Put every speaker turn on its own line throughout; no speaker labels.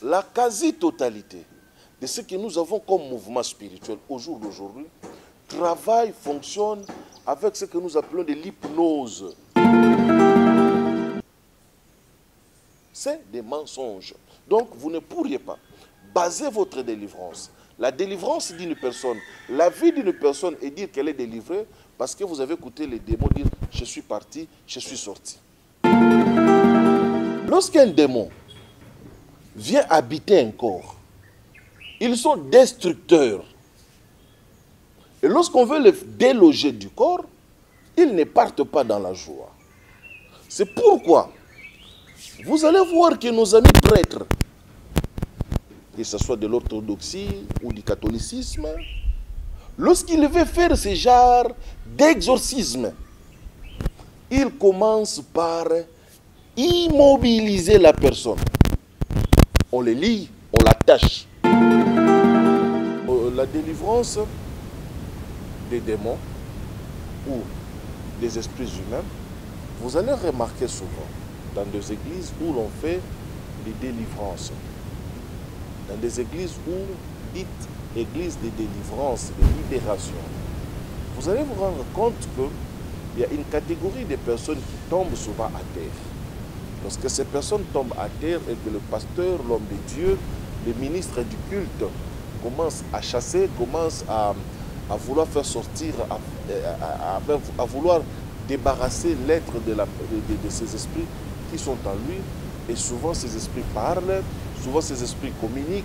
La quasi-totalité de ce que nous avons comme mouvement spirituel au jour d'aujourd'hui travaille, fonctionne avec ce que nous appelons de l'hypnose. C'est des mensonges. Donc, vous ne pourriez pas baser votre délivrance, la délivrance d'une personne, la vie d'une personne et dire qu'elle est délivrée parce que vous avez écouté les démons dire « je suis parti, je suis sorti ». Lorsqu'un démon vient habiter un corps, ils sont destructeurs. Et lorsqu'on veut les déloger du corps, ils ne partent pas dans la joie. C'est pourquoi vous allez voir que nos amis prêtres, que ce soit de l'orthodoxie ou du catholicisme, lorsqu'ils veulent faire ce genre d'exorcisme, ils commencent par immobiliser la personne. On les lie, on l'attache. La délivrance des démons ou des esprits humains, vous allez remarquer souvent dans des églises où l'on fait des délivrances, dans des églises où dites églises de délivrance, de libération, vous allez vous rendre compte qu'il y a une catégorie de personnes qui tombent souvent à terre. Lorsque ces personnes tombent à terre et que le pasteur, l'homme de Dieu, le ministre du culte commence à chasser, commence à vouloir faire sortir, à vouloir débarrasser l'être de ces esprits qui sont en lui. Et souvent ces esprits parlent, souvent ces esprits communiquent.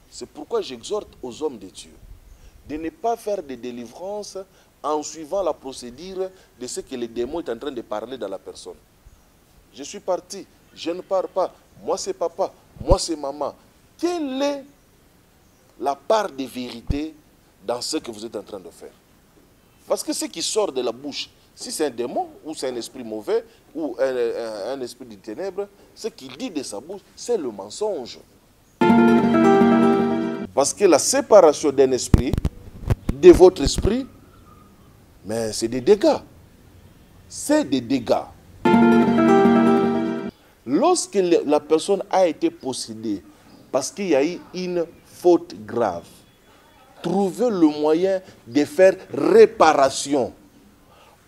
C'est pourquoi j'exhorte aux hommes de Dieu de ne pas faire de délivrance en suivant la procédure de ce que le démon est en train de parler dans la personne. Je suis parti, je ne pars pas, moi c'est papa, moi c'est maman. Quelle est la part de vérité dans ce que vous êtes en train de faire? Parce que ce qui sort de la bouche, si c'est un démon, ou c'est un esprit mauvais, ou un esprit de ténèbres, ce qu'il dit de sa bouche, c'est le mensonge. Parce que la séparation d'un esprit, de votre esprit, mais c'est des dégâts. C'est des dégâts. Lorsque la personne a été possédée, parce qu'il y a eu une faute grave, trouvez le moyen de faire réparation.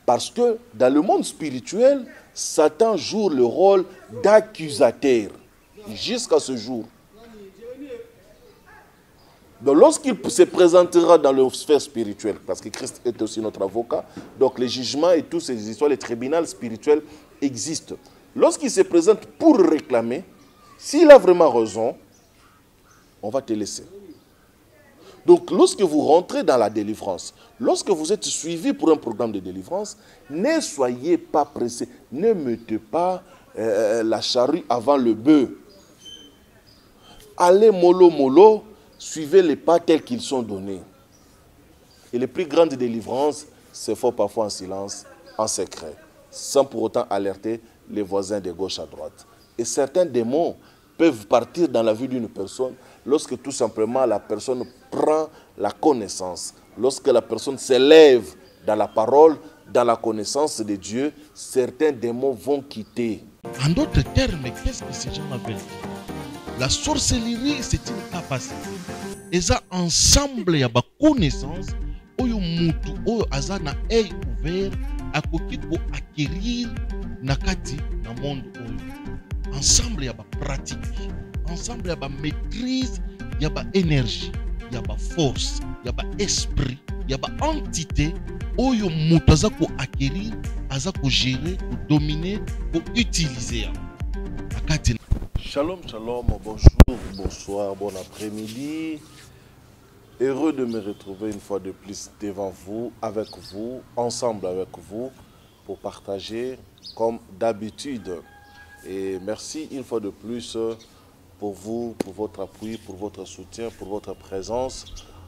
Parce que dans le monde spirituel, Satan joue le rôle d'accusateur jusqu'à ce jour. Donc lorsqu'il se présentera dans le sphère spirituelle, parce que Christ est aussi notre avocat, donc les jugements et toutes ces histoires, les tribunaux spirituels existent. Lorsqu'il se présente pour réclamer, s'il a vraiment raison, on va te laisser. Donc lorsque vous rentrez dans la délivrance, lorsque vous êtes suivi pour un programme de délivrance, ne soyez pas pressés, ne mettez pas la charrue avant le bœuf. Allez mollo mollo, suivez les pas tels qu'ils sont donnés. Et les plus grandes délivrances se font parfois en silence, en secret, sans pour autant alerter les voisins de gauche à droite. Et certains démons peuvent partir dans la vie d'une personne lorsque tout simplement la personne prend la connaissance. Lorsque la personne s'élève dans la parole, dans la connaissance de Dieu, certains démons vont quitter.
En d'autres termes, qu'est-ce que ces gens veulent dire? La sorcellerie, c'est une capacité. Et ça, ensemble, il y a une connaissance. Oyo mutu, oyo azana œil ouvert, akoki ko acquérir nakati na monde oyo. Ensemble, il y a une pratique. Ensemble, il y a une maîtrise, il y a une énergie, il y a une force, il y a un esprit, il y a une entité. Oyo mutu aza ko acquérir, aza ko gérer, ko dominer, ko utiliser. Nakati.
Shalom, shalom, bonjour, bonsoir, bon après-midi. Heureux de me retrouver une fois de plus devant vous, avec vous, ensemble avec vous, pour partager comme d'habitude. Et merci une fois de plus pour vous, pour votre appui, pour votre soutien, pour votre présence,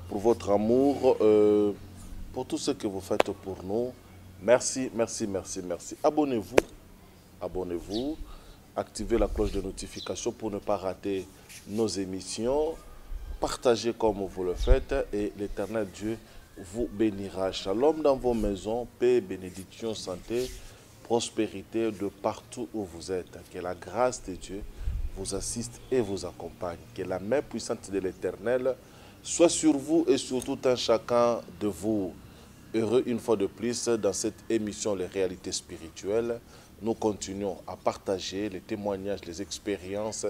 pour votre amour, pour tout ce que vous faites pour nous. Merci, merci, merci, merci. Abonnez-vous, abonnez-vous. Activez la cloche de notification pour ne pas rater nos émissions. Partagez comme vous le faites et l'Éternel Dieu vous bénira. Shalom dans vos maisons, paix, bénédiction, santé, prospérité de partout où vous êtes. Que la grâce de Dieu vous assiste et vous accompagne. Que la main puissante de l'Éternel soit sur vous et sur tout un chacun de vous. Heureux une fois de plus dans cette émission Les réalités spirituelles. Nous continuons à partager les témoignages, les expériences,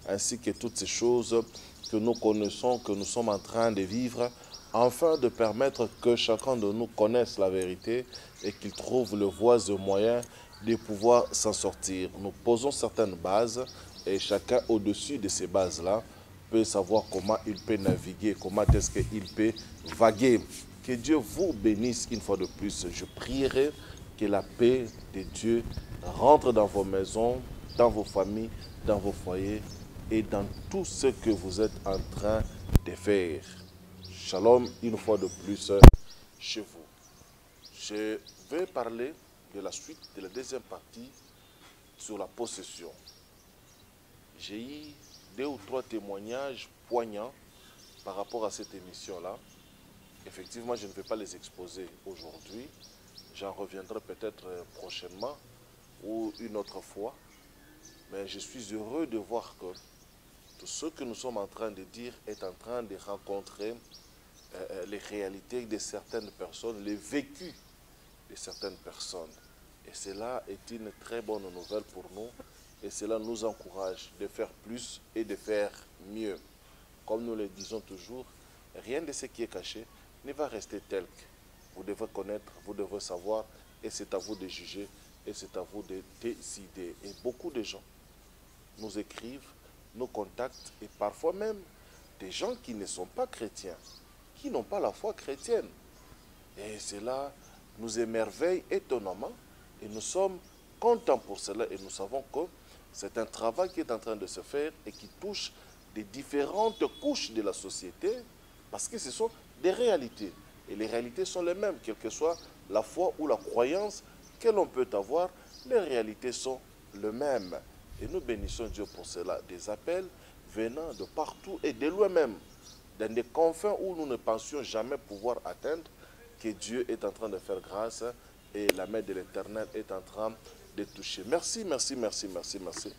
ainsi que toutes ces choses que nous connaissons, que nous sommes en train de vivre, afin de permettre que chacun de nous connaisse la vérité et qu'il trouve le voies et moyens de pouvoir s'en sortir. Nous posons certaines bases et chacun au-dessus de ces bases-là peut savoir comment il peut naviguer, comment est-ce qu'il peut vaguer. Que Dieu vous bénisse une fois de plus. Je prierai que la paix de Dieu rentre dans vos maisons, dans vos familles, dans vos foyers et dans tout ce que vous êtes en train de faire. Shalom une fois de plus chez vous. Je vais parler de la suite de la deuxième partie sur la possession. J'ai eu 2 ou 3 témoignages poignants par rapport à cette émission-là. Effectivement, je ne vais pas les exposer aujourd'hui. J'en reviendrai peut-être prochainement ou une autre fois. Mais je suis heureux de voir que tout ce que nous sommes en train de dire est en train de rencontrer les réalités de certaines personnes, les vécus de certaines personnes. Et cela est une très bonne nouvelle pour nous. Et cela nous encourage de faire plus et de faire mieux. Comme nous le disons toujours, rien de ce qui est caché ne va rester tel que. Vous devez connaître, vous devez savoir, et c'est à vous de juger, et c'est à vous de décider. Et beaucoup de gens nous écrivent, nous contactent, et parfois même des gens qui ne sont pas chrétiens, qui n'ont pas la foi chrétienne. Et cela nous émerveille étonnamment, et nous sommes contents pour cela, et nous savons que c'est un travail qui est en train de se faire et qui touche des différentes couches de la société, parce que ce sont des réalités. Et les réalités sont les mêmes, quelle que soit la foi ou la croyance que l'on peut avoir, les réalités sont les mêmes. Et nous bénissons Dieu pour cela. Des appels venant de partout et de loin même, dans des confins où nous ne pensions jamais pouvoir atteindre, que Dieu est en train de faire grâce et la main de l'Éternel est en train de toucher. Merci, merci, merci, merci, merci.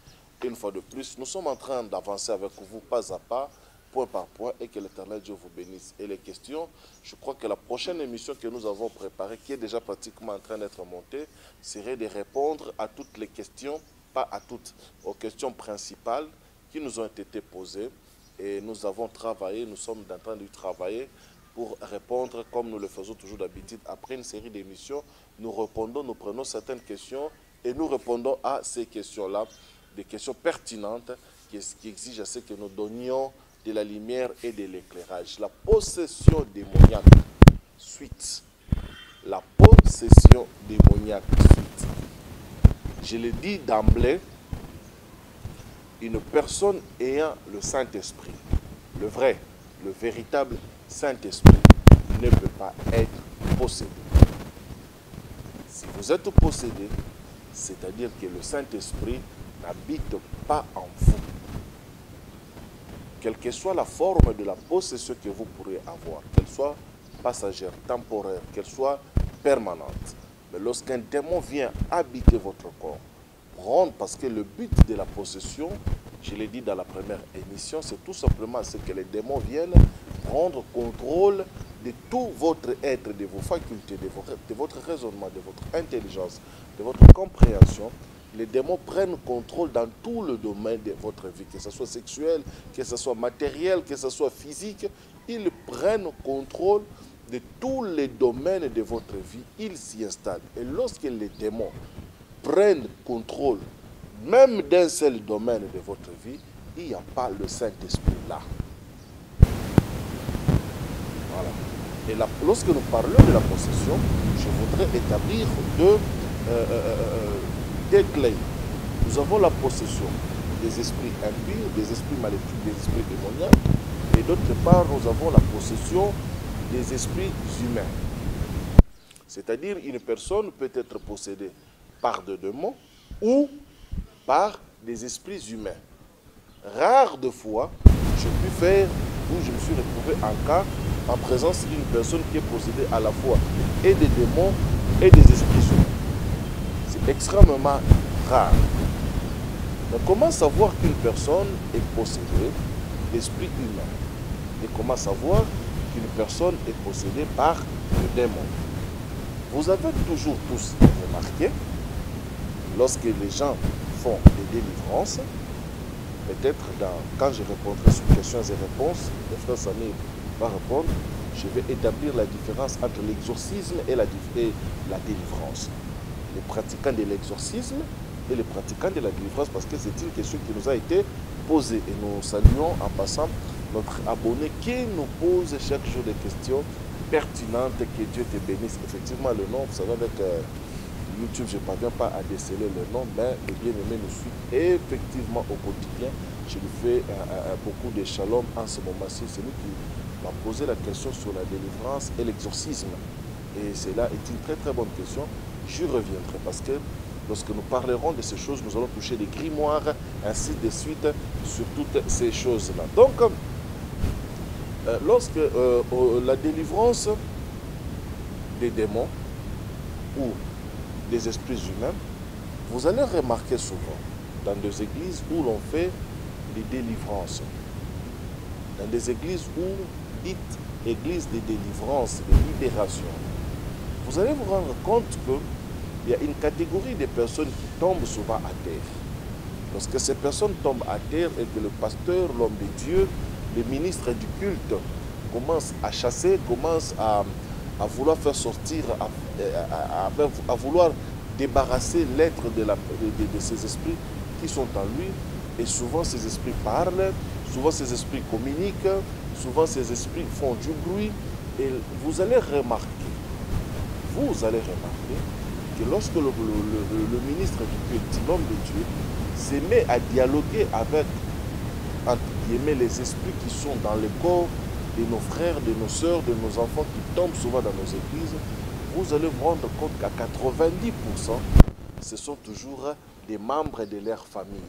Une fois de plus, nous sommes en train d'avancer avec vous pas à pas, point par point, et que l'Éternel Dieu vous bénisse. Et les questions, je crois que la prochaine émission que nous avons préparée, qui est déjà pratiquement en train d'être montée, serait de répondre à toutes les questions, pas à toutes, aux questions principales qui nous ont été posées. Et nous avons travaillé, nous sommes en train de travailler pour répondre, comme nous le faisons toujours d'habitude, après une série d'émissions, nous répondons, nous prenons certaines questions et nous répondons à ces questions-là, des questions pertinentes qui exigent à ce que nous donnions de la lumière et de l'éclairage. La possession démoniaque, suite. La possession démoniaque, suite. Je l'ai dit d'emblée, une personne ayant le Saint-Esprit, le vrai, le véritable Saint-Esprit, ne peut pas être possédé. Si vous êtes possédé, c'est-à-dire que le Saint-Esprit n'habite pas en vous. Quelle que soit la forme de la possession que vous pourrez avoir, qu'elle soit passagère, temporaire, qu'elle soit permanente. Mais lorsqu'un démon vient habiter votre corps, prendre, parce que le but de la possession, je l'ai dit dans la première émission, c'est tout simplement ce que les démons viennent prendre contrôle de tout votre être, de vos facultés, de votre raisonnement, de votre intelligence, de votre compréhension. Les démons prennent contrôle dans tout le domaine de votre vie, que ce soit sexuel, que ce soit matériel, que ce soit physique. Ils prennent contrôle de tous les domaines de votre vie. Ils s'y installent. Et lorsque les démons prennent contrôle, même d'un seul domaine de votre vie, il n'y a pas le Saint-Esprit là. Voilà. Et là, lorsque nous parlons de la possession, je voudrais établir des clés. Nous avons la possession des esprits impurs, des esprits maléfiques, des esprits démoniaques. Et d'autre part, nous avons la possession des esprits humains. C'est-à-dire, une personne peut être possédée par des démons ou par des esprits humains. Rare de fois, je puis faire où je me suis retrouvé en cas en présence d'une personne qui est possédée à la fois et des démons et des esprits humains. C'est extrêmement rare. Mais comment savoir qu'une personne est possédée d'esprit humain? Et comment savoir qu'une personne est possédée par le démon? Vous avez toujours tous remarqué, lorsque les gens font des délivrances, peut-être quand je répondrai sur questions et réponses, le frère Samir va répondre, je vais établir la différence entre l'exorcisme et la délivrance. Les pratiquants de l'exorcisme et les pratiquants de la délivrance, parce que c'est une question qui nous a été posée. Et nous saluons en passant notre abonné qui nous pose chaque jour des questions pertinentes. Que Dieu te bénisse. Effectivement, le nom, vous savez, avec YouTube, je ne parviens pas à déceler le nom, mais le bien-aimé nous suit effectivement au quotidien. Je lui fais beaucoup de shalom en ce moment-ci. C'est lui qui m'a posé la question sur la délivrance et l'exorcisme. Et cela est une très très bonne question. J'y reviendrai parce que lorsque nous parlerons de ces choses, nous allons toucher des grimoires, ainsi de suite, sur toutes ces choses-là. Donc, lorsque la délivrance des démons ou des esprits humains, vous allez remarquer souvent dans des églises où l'on fait des délivrances, dans des églises où dites églises de délivrance, de libération, vous allez vous rendre compte qu'il y a une catégorie de personnes qui tombent souvent à terre. Lorsque ces personnes tombent à terre et que le pasteur, l'homme de Dieu, le ministre du culte commence à chasser, commence à vouloir faire sortir, à vouloir débarrasser l'être de ces esprits qui sont en lui. Et souvent ces esprits parlent, souvent ces esprits communiquent, souvent ces esprits font du bruit. Et vous allez remarquer que lorsque le ministre du culte, l'homme de Dieu, se met à dialoguer avec, entre guillemets, les esprits qui sont dans le corps de nos frères, de nos sœurs, de nos enfants qui tombent souvent dans nos églises, vous allez vous rendre compte qu'à 90%, ce sont toujours des membres de leur famille.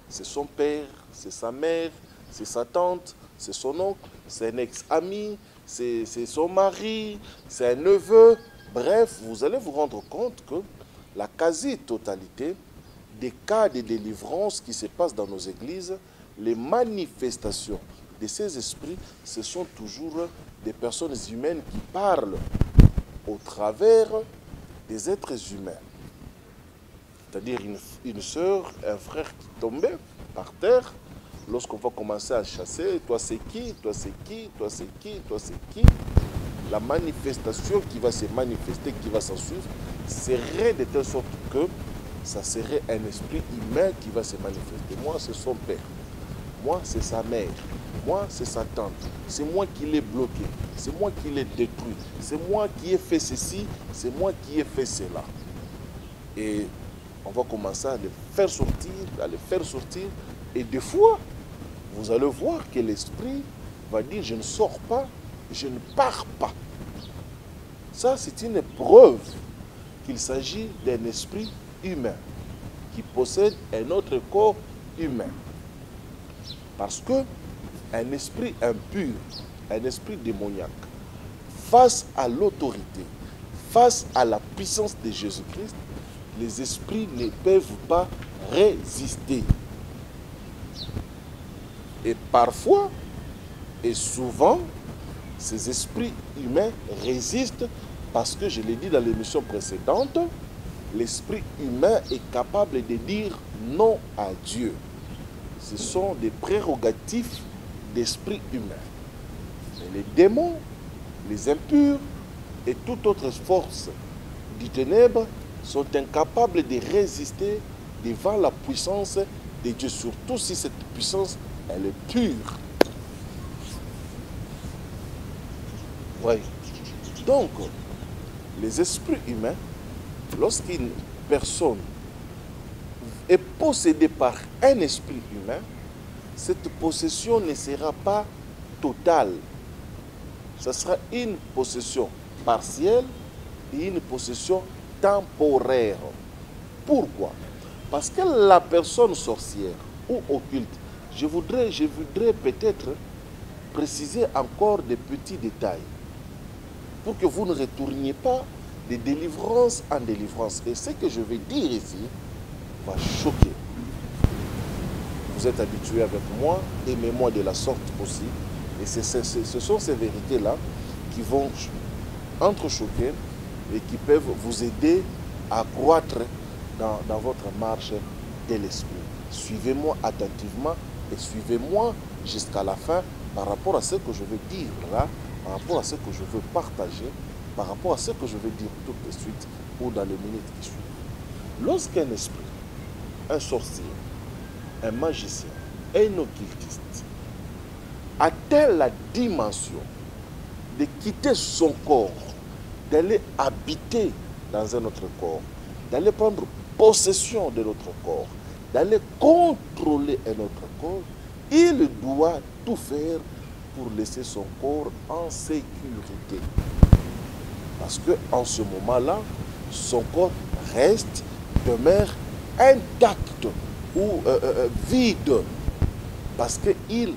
C'est son père, c'est sa mère, c'est sa tante, c'est son oncle, c'est un ex-ami, c'est son mari, c'est un neveu. Bref, vous allez vous rendre compte que la quasi-totalité des cas de délivrance qui se passent dans nos églises, les manifestations de ces esprits, ce sont toujours des personnes humaines qui parlent au travers des êtres humains. C'est-à-dire une sœur, un frère qui tombait par terre, lorsqu'on va commencer à chasser, toi c'est qui, toi c'est qui, toi c'est qui, toi c'est qui, la manifestation qui va se manifester, qui va s'en suivre, serait de telle sorte que ça serait un esprit humain qui va se manifester. Moi, c'est son père. Moi, c'est sa mère. Moi, c'est sa tante. C'est moi qui l'ai bloqué. C'est moi qui l'ai détruit. C'est moi qui ai fait ceci. C'est moi qui ai fait cela. Et on va commencer à les faire sortir, Et des fois, vous allez voir que l'esprit va dire, je ne sors pas, je ne pars pas. Ça, c'est une preuve qu'il s'agit d'un esprit humain qui possède un autre corps humain. Parce que un esprit impur, un esprit démoniaque, face à l'autorité, face à la puissance de Jésus-Christ, les esprits ne peuvent pas résister. Et parfois, et souvent, ces esprits humains résistent parce que, je l'ai dit dans l'émission précédente, l'esprit humain est capable de dire non à Dieu. Ce sont des prérogatives d'esprit humain. Mais les démons, les impurs et toute autre force du ténèbre sont incapables de résister devant la puissance de Dieu, surtout si cette puissance, elle est pure. Oui. Donc, les esprits humains, lorsqu'une personne est possédée par un esprit humain, cette possession ne sera pas totale. Ce sera une possession partielle et une possession temporaire. Pourquoi? Parce que la personne sorcière ou occulte, je voudrais peut-être préciser encore des petits détails pour que vous ne retourniez pas de délivrance en délivrance. Et ce que je vais dire ici va choquer. vous êtes habitué avec moi, aimez-moi de la sorte aussi. Et ce sont ces vérités-là qui vont entrechoquer et qui peuvent vous aider à croître dans votre marche de l'esprit. Suivez-moi attentivement et suivez-moi jusqu'à la fin par rapport à ce que je vais dire là, par rapport à ce que je veux partager, par rapport à ce que je vais dire tout de suite ou dans les minutes qui suivent. Lorsqu'un esprit, un sorcier, un magicien, un occultiste atteint la dimension de quitter son corps, d'aller habiter dans un autre corps, d'aller prendre possession de notre corps, d'aller contrôler un autre corps, il doit tout faire pour laisser son corps en sécurité. Parce qu'en ce moment-là, son corps reste, demeure intact ou vide. Parce qu'il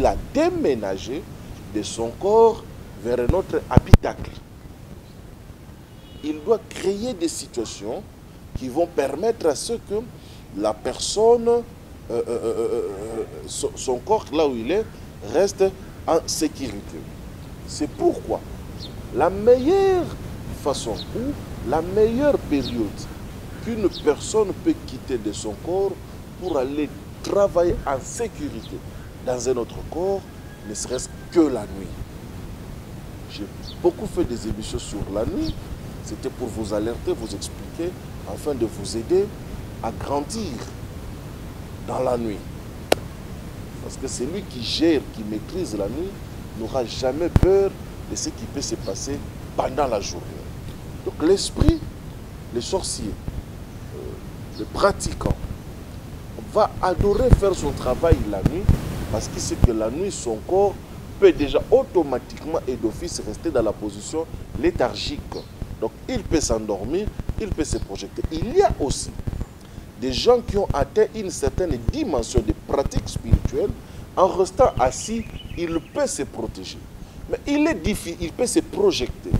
a déménagé de son corps vers un autre habitacle. Il doit créer des situations qui vont permettre à ce que la personne, son corps là où il est, reste en sécurité. C'est pourquoi la meilleure façon ou la meilleure période qu'une personne peut quitter de son corps pour aller travailler en sécurité dans un autre corps, ne serait-ce que la nuit. J'ai beaucoup fait des émissions sur la nuit. C'était pour vous alerter, vous expliquer, afin de vous aider à grandir dans la nuit. Parce que celui qui gère, qui maîtrise la nuit, n'aura jamais peur de ce qui peut se passer pendant la journée. Donc l'esprit, le sorcier, le pratiquant, va adorer faire son travail la nuit, parce qu'il sait que la nuit, son corps peut déjà automatiquement et d'office rester dans la position léthargique. Donc il peut s'endormir, il peut se projeter. Il y a aussi des gens qui ont atteint une certaine dimension de pratique spirituelle. En restant assis, il peut se protéger. Mais il est difficile, il peut se projeter.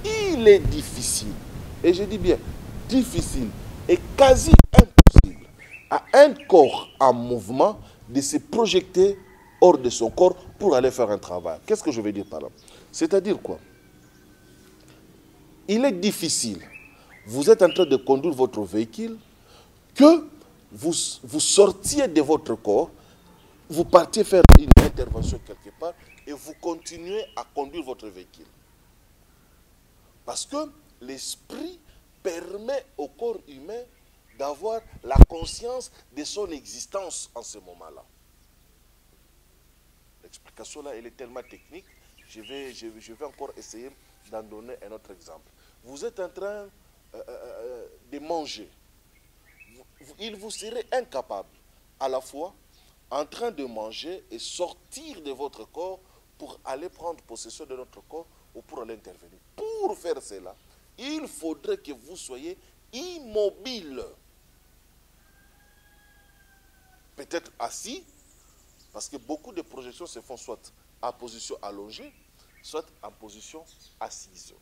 Il est difficile, et je dis bien difficile, et quasi impossible à un corps en mouvement de se projeter hors de son corps pour aller faire un travail. Qu'est-ce que je veux dire par là? C'est-à-dire quoi? Il est difficile, vous êtes en train de conduire votre véhicule, que vous sortiez de votre corps, vous partiez faire une intervention quelque part et vous continuez à conduire votre véhicule. Parce que l'esprit permet au corps humain d'avoir la conscience de son existence en ce moment-là. L'explication là, elle est tellement technique, je vais encore essayer d'en donner un autre exemple. Vous êtes en train de manger. Il vous serait incapable à la fois en train de manger et sortir de votre corps pour aller prendre possession de notre corps ou pour aller intervenir. Pour faire cela, il faudrait que vous soyez immobile. Peut-être assis, parce que beaucoup de projections se font soit en position allongée, soit en position assise.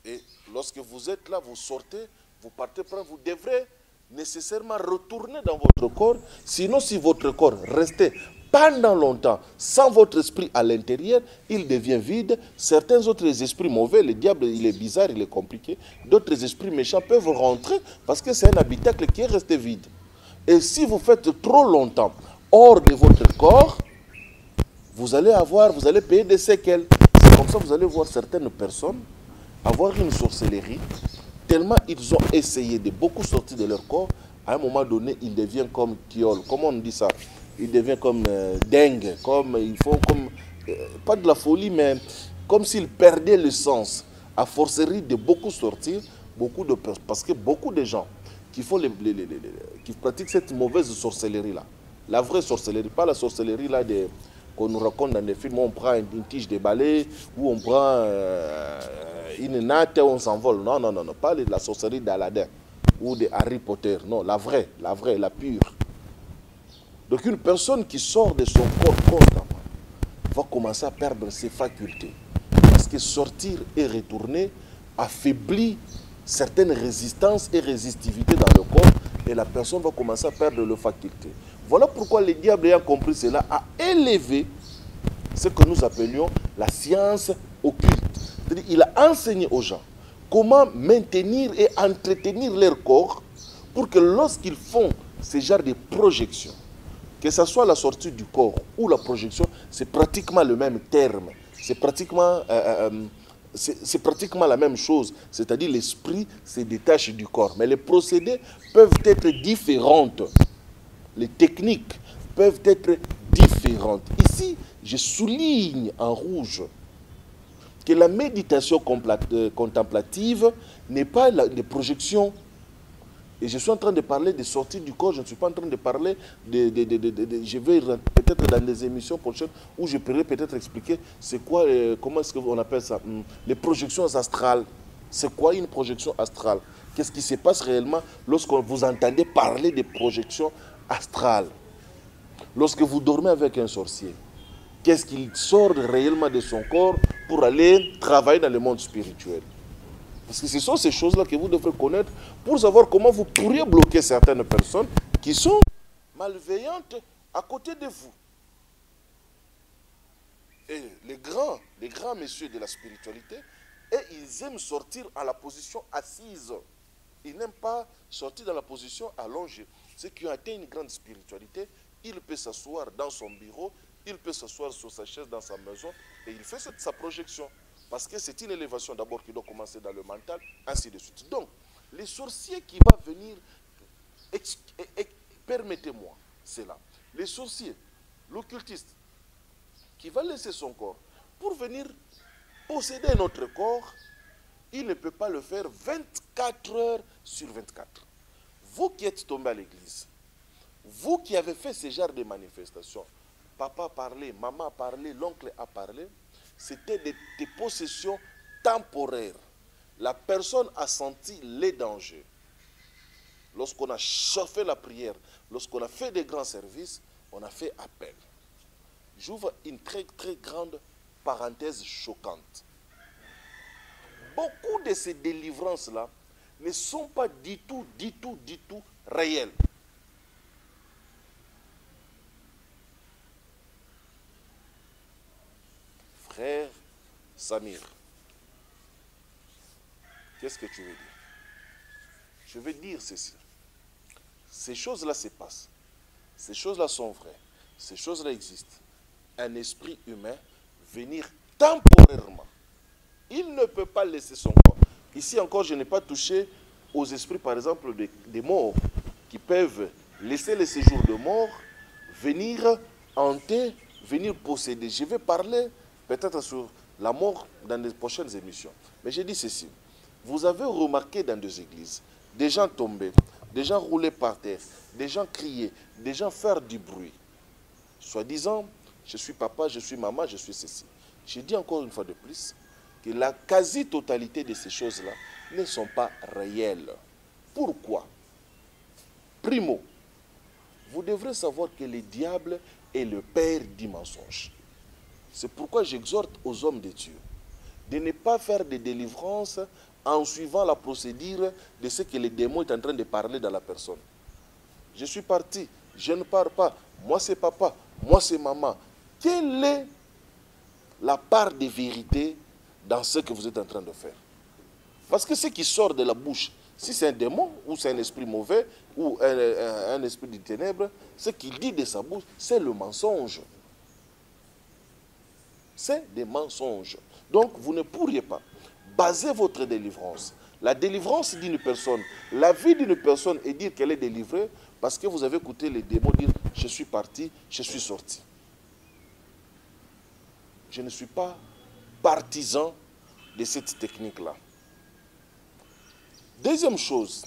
Et lorsque vous êtes là, vous sortez, vous partez prendre, vous devrez nécessairement retourner dans votre corps. Sinon, si votre corps restait pendant longtemps sans votre esprit à l'intérieur, il devient vide. Certains autres esprits mauvais, le diable, il est bizarre, il est compliqué. D'autres esprits méchants peuvent rentrer parce que c'est un habitacle qui est resté vide. Et si vous faites trop longtemps hors de votre corps, vous allez payer des séquelles. C'est comme ça que vous allez voir certaines personnes avoir une sorcellerie, tellement ils ont essayé de beaucoup sortir de leur corps, à un moment donné, ils deviennent comme tiol. Comment on dit ça? Ils deviennent comme dingues, comme ils font comme, pas de la folie, mais comme s'ils perdaient le sens. À forcerie de beaucoup sortir, parce que beaucoup de gens qui font qui pratiquent cette mauvaise sorcellerie-là, la vraie sorcellerie, pas la sorcellerie là qu'on nous raconte dans des films où on prend une tige de balai, où on prend une natte et on s'envole. Non, non, non, non, pas de la sorcellerie d'Aladin ou de Harry Potter. Non, la vraie, la pure. Donc une personne qui sort de son corps constamment va commencer à perdre ses facultés. Parce que sortir et retourner affaiblit certaines résistances et résistivités dans le corps et la personne va commencer à perdre leurs facultés. Voilà pourquoi le diable, ayant compris cela, a élevé ce que nous appelions la science occulte. C'est-à-dire, il a enseigné aux gens comment maintenir et entretenir leur corps pour que lorsqu'ils font ce genre de projection, que ce soit la sortie du corps ou la projection, c'est pratiquement le même terme. C'est pratiquement la même chose. C'est-à-dire l'esprit se détache du corps. Mais les procédés peuvent être différentes. Les techniques peuvent être différentes. Ici, je souligne en rouge que la méditation contemplative n'est pas des projections. Et je suis en train de parler de sortie du corps, je ne suis pas en train de parler je vais peut-être dans des émissions prochaines où je pourrais peut-être expliquer c'est quoi, comment est-ce qu'on appelle ça, les projections astrales. C'est quoi une projection astrale? Qu'est-ce qui se passe réellement lorsque vous entendez parler de projections astrales? Lorsque vous dormez avec un sorcier, qu'est-ce qu'il sort réellement de son corps pour aller travailler dans le monde spirituel? Parce que ce sont ces choses-là que vous devrez connaître pour savoir comment vous pourriez bloquer certaines personnes qui sont malveillantes à côté de vous. Et les grands messieurs de la spiritualité, et ils aiment sortir à la position assise. Ils n'aiment pas sortir dans la position allongée. Ceux qui ont atteint une grande spiritualité, il peut s'asseoir dans son bureau, il peut s'asseoir sur sa chaise dans sa maison, et il fait sa projection. Parce que c'est une élévation d'abord qui doit commencer dans le mental, ainsi de suite. Donc, les sorciers qui vont venir, permettez-moi cela, les sorciers, l'occultiste, qui va laisser son corps pour venir posséder notre corps, il ne peut pas le faire 24 heures sur 24. Vous qui êtes tombé à l'église, vous qui avez fait ce genre de manifestations, papa a parlé, maman a parlé, l'oncle a parlé, c'était des possessions temporaires. La personne a senti les dangers. Lorsqu'on a chauffé la prière, lorsqu'on a fait des grands services, on a fait appel. J'ouvre une très très grande parenthèse choquante. Beaucoup de ces délivrances-là ne sont pas du tout réelles. Frère Samir, qu'est-ce que tu veux dire? Je veux dire ceci. Ces choses-là se passent. Ces choses-là sont vraies. Ces choses-là existent. Un esprit humain venir temporairement. Il ne peut pas laisser son corps. Ici encore, je n'ai pas touché aux esprits, par exemple, des morts qui peuvent laisser le séjour de mort, venir hanter, venir posséder. Je vais parler peut-être sur la mort dans les prochaines émissions. Mais j'ai dit ceci. Vous avez remarqué dans des églises, des gens tomber, des gens rouler par terre, des gens crier, des gens faire du bruit. Soi-disant, je suis papa, je suis maman, je suis ceci. J'ai dit encore une fois de plus que la quasi-totalité de ces choses-là ne sont pas réelles. Pourquoi? Primo, vous devrez savoir que le diable est le père du mensonge. C'est pourquoi j'exhorte aux hommes de Dieu de ne pas faire de délivrance en suivant la procédure de ce que le démon est en train de parler dans la personne. Je suis parti, je ne pars pas, moi c'est papa, moi c'est maman. Quelle est la part de vérité dans ce que vous êtes en train de faire? Parce que ce qui sort de la bouche, si c'est un démon ou c'est un esprit mauvais ou un esprit de ténèbres, ce qu'il dit de sa bouche, c'est le mensonge. C'est des mensonges. Donc, vous ne pourriez pas baser votre délivrance, la délivrance d'une personne, la vie d'une personne et dire qu'elle est délivrée parce que vous avez écouté les démons dire « je suis parti, je suis sorti ». Je ne suis pas partisan de cette technique-là. Deuxième chose,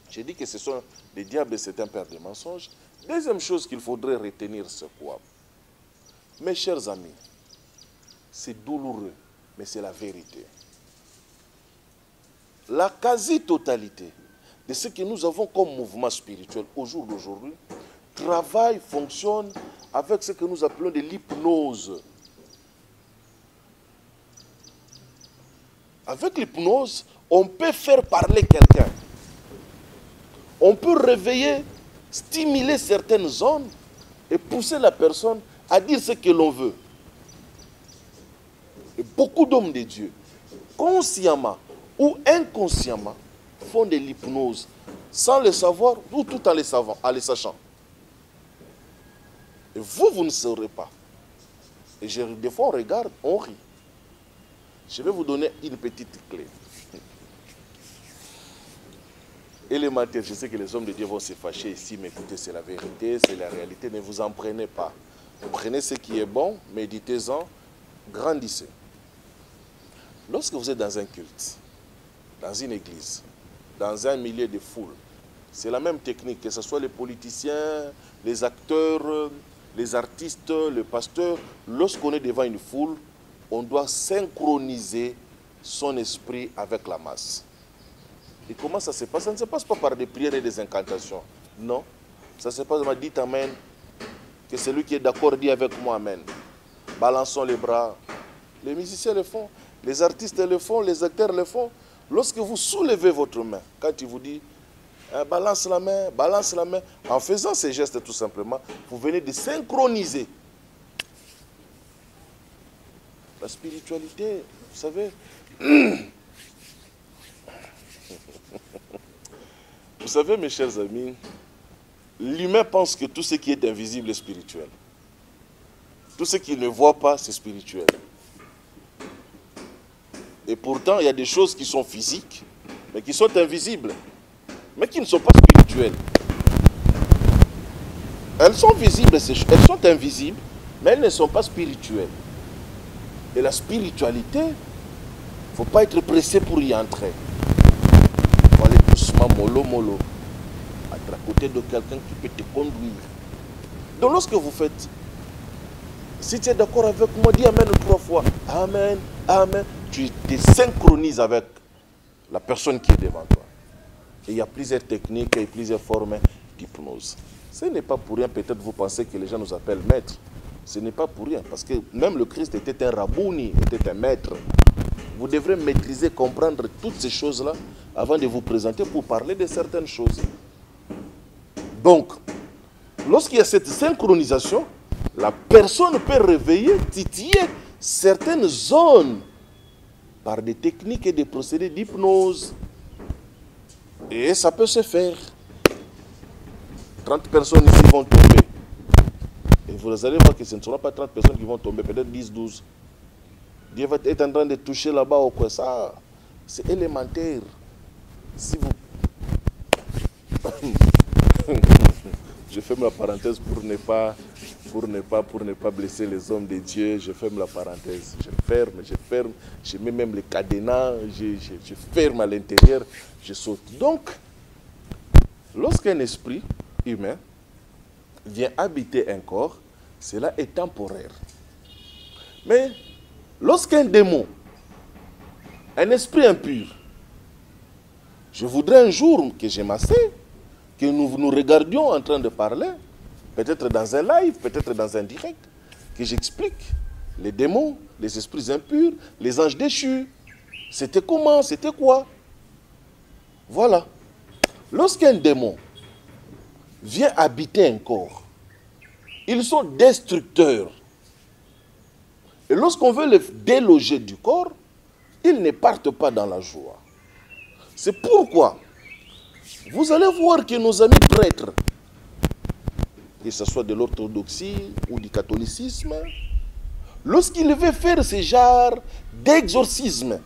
j'ai dit que ce sont les diables, c'est un père de mensonges. Deuxième chose qu'il faudrait retenir, c'est quoi? Mes chers amis, c'est douloureux, mais c'est la vérité. La quasi-totalité de ce que nous avons comme mouvement spirituel au jour d'aujourd'hui travaille, fonctionne avec ce que nous appelons de l'hypnose. Avec l'hypnose, on peut faire parler quelqu'un. on peut réveiller, stimuler certaines zones et pousser la personne à dire ce que l'on veut. Et beaucoup d'hommes de Dieu, consciemment ou inconsciemment, font de l'hypnose sans le savoir ou tout en le sachant. Et vous ne saurez pas. Et des fois, on regarde, on rit. Je vais vous donner une petite clé. Élémentaire, je sais que les hommes de Dieu vont se fâcher ici, mais écoutez, c'est la vérité, c'est la réalité, ne vous en prenez pas. Prenez ce qui est bon, méditez-en, grandissez. Lorsque vous êtes dans un culte, dans une église, dans un milieu de foule, c'est la même technique, que ce soit les politiciens, les acteurs, les artistes, le pasteur. Lorsqu'on est devant une foule, on doit synchroniser son esprit avec la masse. Et comment ça se passe? Ça ne se passe pas par des prières et des incantations. Non. Ça se passe, dites Amen. Que celui qui est d'accord dit avec moi Amen. Balançons les bras. Les musiciens le font, les artistes le font, les acteurs le font. Lorsque vous soulevez votre main, quand il vous dit balance la main, en faisant ces gestes tout simplement, vous venez de synchroniser. La spiritualité, vous savez, vous savez mes chers amis, l'humain pense que tout ce qui est invisible est spirituel. Tout ce qu'il ne voit pas, c'est spirituel. Et pourtant, il y a des choses qui sont physiques, mais qui sont invisibles, mais qui ne sont pas spirituelles. Elles sont visibles, elles sont invisibles, mais elles ne sont pas spirituelles. Et la spiritualité, il ne faut pas être pressé pour y entrer. Il faut aller doucement, mollo, mollo, être à côté de quelqu'un qui peut te conduire. Donc lorsque vous faites, si tu es d'accord avec moi, dis Amen 3 fois. Amen, Amen. Tu te synchronises avec la personne qui est devant toi. Et il y a plusieurs techniques et plusieurs formes d'hypnose. Ce n'est pas pour rien, peut-être vous pensez que les gens nous appellent maîtres. Ce n'est pas pour rien, parce que même le Christ était un rabouni, était un maître. Vous devrez maîtriser, comprendre toutes ces choses-là avant de vous présenter pour parler de certaines choses. Donc, lorsqu'il y a cette synchronisation, la personne peut réveiller, titiller certaines zones par des techniques et des procédés d'hypnose. Et ça peut se faire. 30 personnes ici vont tomber. Et vous allez voir que ce ne seront pas 30 personnes qui vont tomber, peut-être 10, 12. Dieu va être en train de toucher là-bas ou quoi. Ça, c'est élémentaire. Si vous... Je ferme la parenthèse pour ne pas blesser les hommes de Dieu. Je ferme la parenthèse. Je ferme. Je mets même les cadenas. Je ferme à l'intérieur. Je saute. Donc, lorsqu'un esprit humain vient habiter un corps, cela est temporaire. Mais lorsqu'un démon, un esprit impur, je voudrais un jour que j'ai massé, que nous nous regardions en train de parler, peut-être dans un live, peut-être dans un direct, que j'explique les démons, les esprits impurs, les anges déchus. C'était comment, c'était quoi? Voilà. Lorsqu'un démon vient habiter un corps, ils sont destructeurs. Et lorsqu'on veut les déloger du corps, ils ne partent pas dans la joie. C'est pourquoi vous allez voir que nos amis prêtres, que ce soit de l'orthodoxie ou du catholicisme, lorsqu'ils veulent faire ce genre d'exorcisme,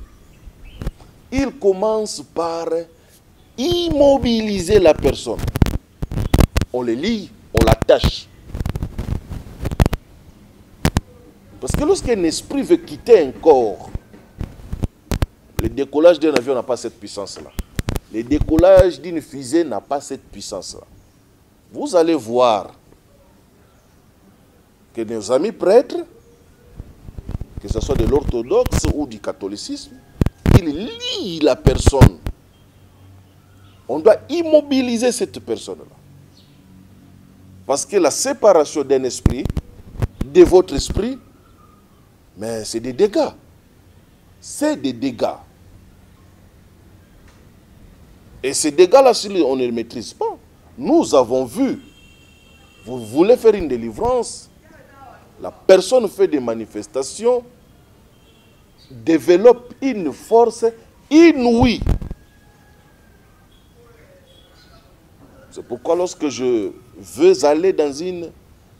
ils commencent par immobiliser la personne. On les lie, on l'attache. Parce que lorsqu'un esprit veut quitter un corps, le décollage d'un avion n'a pas cette puissance-là. Le décollage d'une fusée n'a pas cette puissance-là. Vous allez voir que nos amis prêtres, que ce soit de l'orthodoxe ou du catholicisme, ils lient la personne. On doit immobiliser cette personne-là. Parce que la séparation d'un esprit, de votre esprit, mais c'est des dégâts. C'est des dégâts. Et ces dégâts-là, si on ne les maîtrise pas, Nous avons vu. Vous voulez faire une délivrance. La personne fait des manifestations, développe une force inouïe. C'est pourquoi lorsque je veux aller dans une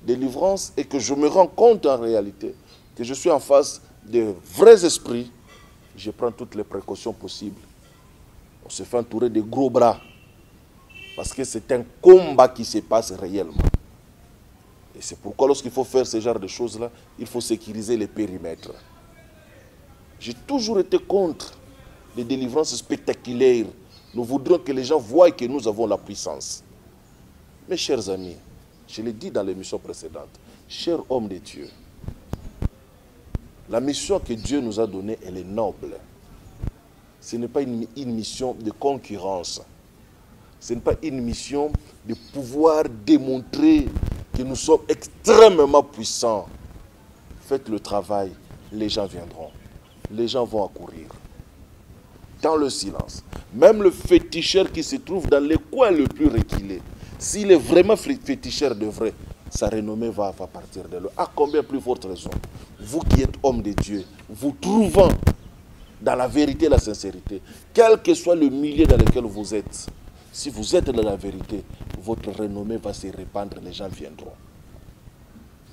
délivrance et que je me rends compte en réalité que je suis en face de vrais esprits, je prends toutes les précautions possibles. On se fait entourer de gros bras parce que c'est un combat qui se passe réellement. Et c'est pourquoi lorsqu'il faut faire ce genre de choses-là, il faut sécuriser les périmètres. J'ai toujours été contre les délivrances spectaculaires. Nous voudrions que les gens voient que nous avons la puissance. Mes chers amis, je l'ai dit dans l'émission précédente, chers hommes de Dieu, la mission que Dieu nous a donnée, elle est noble. Ce n'est pas une mission de concurrence. Ce n'est pas une mission de pouvoir démontrer que nous sommes extrêmement puissants. Faites le travail, les gens viendront. Les gens vont accourir. Dans le silence. Même le féticheur qui se trouve dans les coins les plus reculés, s'il est vraiment féticheur de vrai, sa renommée va partir de là. À combien plus forte raison, vous qui êtes homme de Dieu, vous trouvant dans la vérité et la sincérité, quel que soit le milieu dans lequel vous êtes, si vous êtes dans la vérité, votre renommée va se répandre, les gens viendront.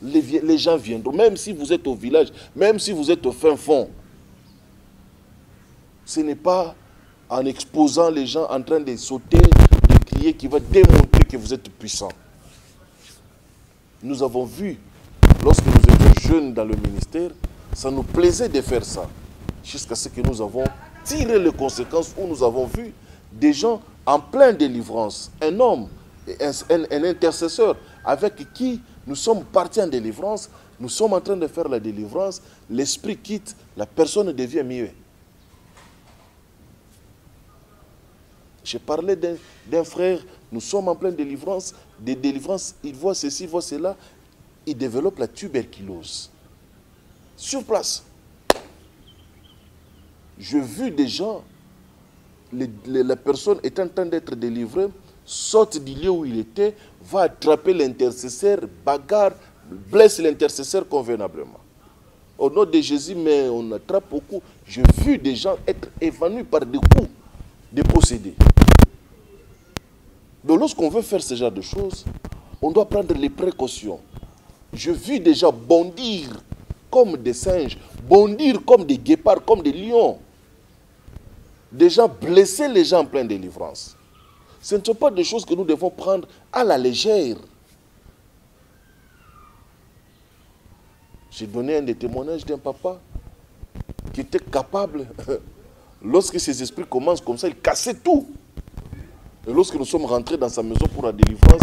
Les gens viendront, même si vous êtes au village, même si vous êtes au fin fond. Ce n'est pas en exposant les gens en train de sauter, de crier, qui va démontrer que vous êtes puissant. Nous avons vu, lorsque nous étions jeunes dans le ministère, ça nous plaisait de faire ça. Jusqu'à ce que nous avons tiré les conséquences où nous avons vu des gens en pleine délivrance. Un homme, un intercesseur avec qui nous sommes partis en délivrance, nous sommes en train de faire la délivrance, l'esprit quitte, la personne devient muette. J'ai parlé d'un frère, nous sommes en pleine délivrance, des délivrances, il voit ceci, il voit cela, il développe la tuberculose. Sur place. J'ai vu des gens, la personne est en train d'être délivrée, saute du lieu où il était, va attraper l'intercesseur, bagarre, blesse l'intercesseur convenablement. Au nom de Jésus, mais on attrape beaucoup. J'ai vu des gens être évanouis par des coups de possédés. Donc lorsqu'on veut faire ce genre de choses, on doit prendre les précautions. Je vis des gens bondir comme des singes, bondir comme des guépards, comme des lions. Des gens blesser les gens en pleine délivrance. Ce ne sont pas des choses que nous devons prendre à la légère. J'ai donné un des témoignages d'un papa qui était capable, lorsque ses esprits commencent comme ça, il cassait tout. Et lorsque nous sommes rentrés dans sa maison pour la délivrance,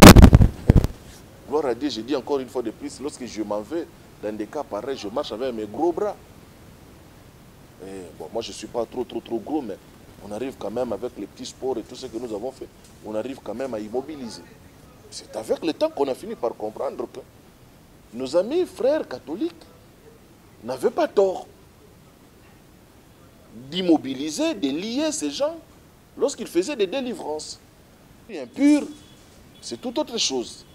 gloire à Dieu, j'ai dit encore une fois de plus, lorsque je m'en vais, dans des cas pareils, je marche avec mes gros bras. Et bon, moi je ne suis pas trop gros, mais on arrive quand même avec les petits sports et tout ce que nous avons fait, on arrive quand même à immobiliser. C'est avec le temps qu'on a fini par comprendre que nos amis frères catholiques n'avaient pas tort d'immobiliser, de lier ces gens lorsqu'ils faisaient des délivrances. Impur, c'est tout autre chose.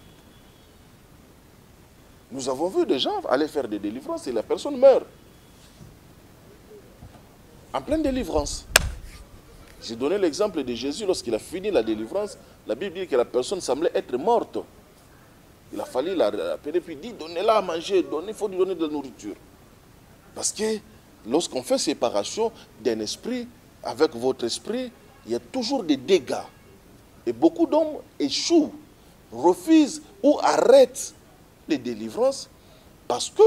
Nous avons vu des gens aller faire des délivrances et la personne meurt. En pleine délivrance. J'ai donné l'exemple de Jésus lorsqu'il a fini la délivrance. La Bible dit que la personne semblait être morte. Il a fallu la appeler puis dit, donnez-la à manger, il faut lui donner de la nourriture. Parce que lorsqu'on fait séparation d'un esprit avec votre esprit, il y a toujours des dégâts. Et beaucoup d'hommes échouent, refusent ou arrêtent les délivrances parce que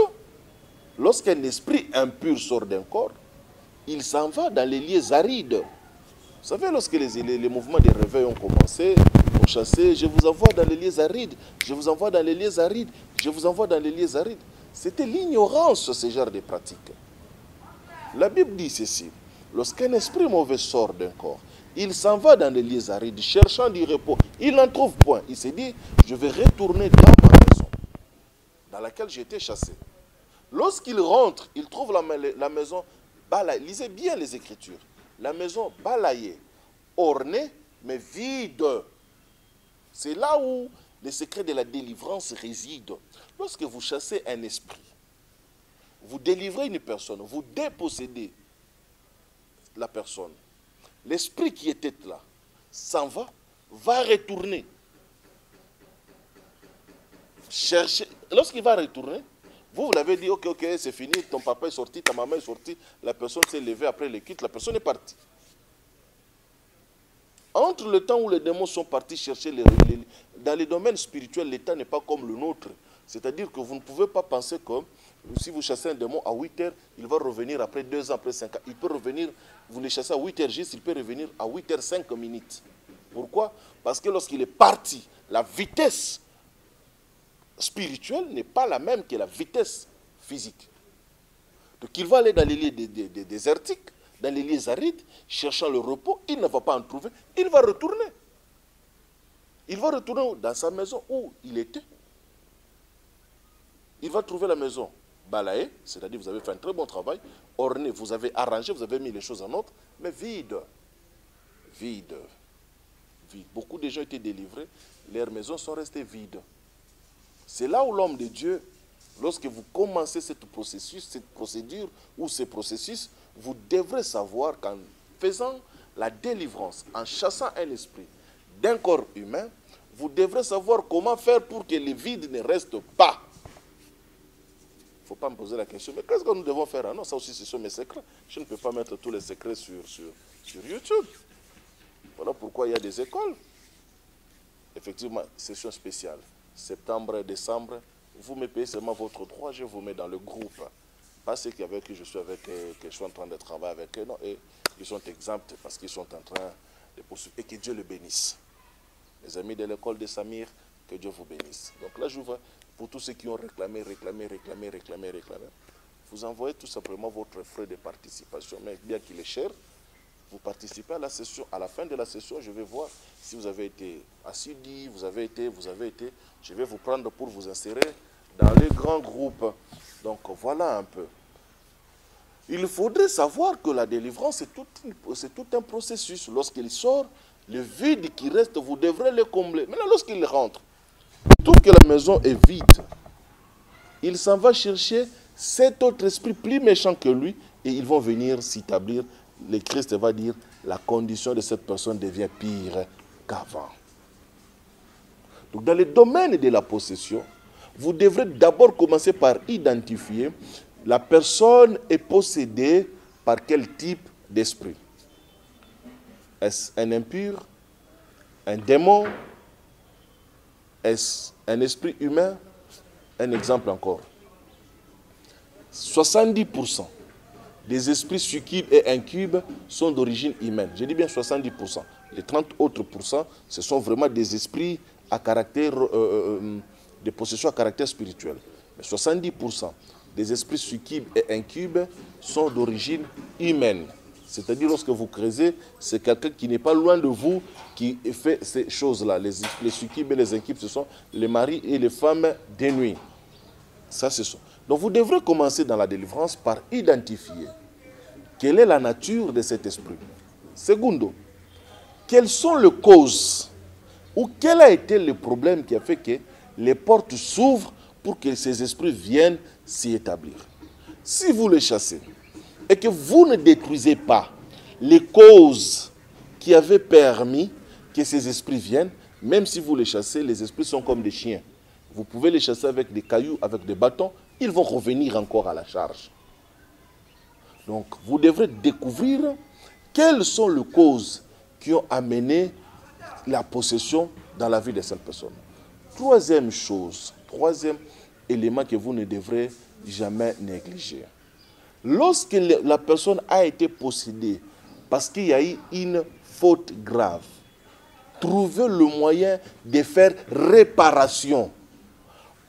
lorsqu'un esprit impur sort d'un corps, il s'en va dans les lieux arides. Vous savez, lorsque les mouvements de réveil ont commencé, on chassait, je vous envoie dans les lieux arides, je vous envoie dans les lieux arides, je vous envoie dans les lieux arides. C'était l'ignorance, ce genre de pratiques. La Bible dit ceci, lorsqu'un esprit mauvais sort d'un corps, il s'en va dans les lieux arides, cherchant du repos. Il n'en trouve point. Il s'est dit, je vais retourner dans ma maison, dans laquelle j'ai été chassé. Lorsqu'il rentre, il trouve la maison balayée. Lisez bien les Écritures. La maison balayée, ornée, mais vide. C'est là où le secret de la délivrance réside. Lorsque vous chassez un esprit, vous délivrez une personne, vous dépossédez la personne. L'esprit qui était là s'en va retourner. Chercher. Lorsqu'il va retourner, vous l'avez dit, ok, c'est fini, ton papa est sorti, ta maman est sortie, la personne s'est levée après le quitte, la personne est partie. Entre le temps où les démons sont partis chercher dans les domaines spirituels, l'état n'est pas comme le nôtre. C'est-à-dire que vous ne pouvez pas penser que si vous chassez un démon à 8 heures, il va revenir après 2 ans, après 5 ans. Il peut revenir, vous le chassez à 8 heures juste, il peut revenir à 8 heures 5 minutes. Pourquoi? Parce que lorsqu'il est parti, la vitesse spirituelle n'est pas la même que la vitesse physique. Donc il va aller dans les lieux désertiques, dans les lieux arides, cherchant le repos, il ne va pas en trouver, il va retourner. Il va retourner dans sa maison où il était. Il va trouver la maison balayée, c'est-à-dire vous avez fait un très bon travail, orné, vous avez arrangé, vous avez mis les choses en ordre, mais vide. Vide. Vide. Beaucoup de gens ont été délivrés, leurs maisons sont restées vides. C'est là où l'homme de Dieu, lorsque vous commencez cette procédure ou ce processus, vous devrez savoir qu'en faisant la délivrance, en chassant un esprit d'un corps humain, vous devrez savoir comment faire pour que le vide ne reste pas. Il ne faut pas me poser la question, mais qu'est-ce que nous devons faire? Ah non, ça aussi, ce sont mes secrets. Je ne peux pas mettre tous les secrets sur YouTube. Voilà pourquoi il y a des écoles. Effectivement, session spéciale. Septembre et décembre, vous me payez seulement votre droit, je vous mets dans le groupe. Pas ceux avec qui je suis que je suis en train de travailler avec eux, non, et ils sont exempts parce qu'ils sont en train de poursuivre. Et que Dieu le bénisse. Les amis de l'école de Samir, que Dieu vous bénisse. Donc là, j'ouvre pour tous ceux qui ont réclamé, vous envoyez tout simplement votre frais de participation, mais bien qu'il est cher, vous participez à la session. À la fin de la session, je vais voir si vous avez été assidu, vous avez été. Je vais vous prendre pour vous insérer dans les grands groupes. Donc voilà un peu. Il faudrait savoir que la délivrance, c'est tout un processus. Lorsqu'il sort, le vide qui reste, vous devrez le combler. Maintenant, lorsqu'il rentre, il trouve que la maison est vide. Il s'en va chercher 7 autres esprits plus méchants que lui et ils vont venir s'établir. Le Christ va dire, la condition de cette personne devient pire qu'avant. Donc dans le domaine de la possession, vous devrez d'abord commencer par identifier la personne est possédée par quel type d'esprit. Est-ce un impur, un démon, est-ce un esprit humain? Un exemple encore. 70% des esprits succubes et incubes sont d'origine humaine. Je dis bien 70%. Les 30 autres pourcents, ce sont vraiment des esprits à caractère, des possessions à caractère spirituel. Mais 70% des esprits succubes et incubes sont d'origine humaine. C'est-à-dire, lorsque vous creusez, c'est quelqu'un qui n'est pas loin de vous qui fait ces choses-là. Les succubes et les incubes, ce sont les maris et les femmes des nuits. Ça, c'est ça. Donc, vous devrez commencer dans la délivrance par identifier quelle est la nature de cet esprit. Secondo, quelles sont les causes ou quel a été le problème qui a fait que les portes s'ouvrent pour que ces esprits viennent s'y établir. Si vous les chassez et que vous ne détruisez pas les causes qui avaient permis que ces esprits viennent, même si vous les chassez, les esprits sont comme des chiens. Vous pouvez les chasser avec des cailloux, avec des bâtons, ils vont revenir encore à la charge. Donc, vous devrez découvrir quelles sont les causes qui ont amené la possession dans la vie de cette personne. Troisième chose, troisième élément que vous ne devrez jamais négliger. Lorsque la personne a été possédée parce qu'il y a eu une faute grave, trouvez le moyen de faire réparation.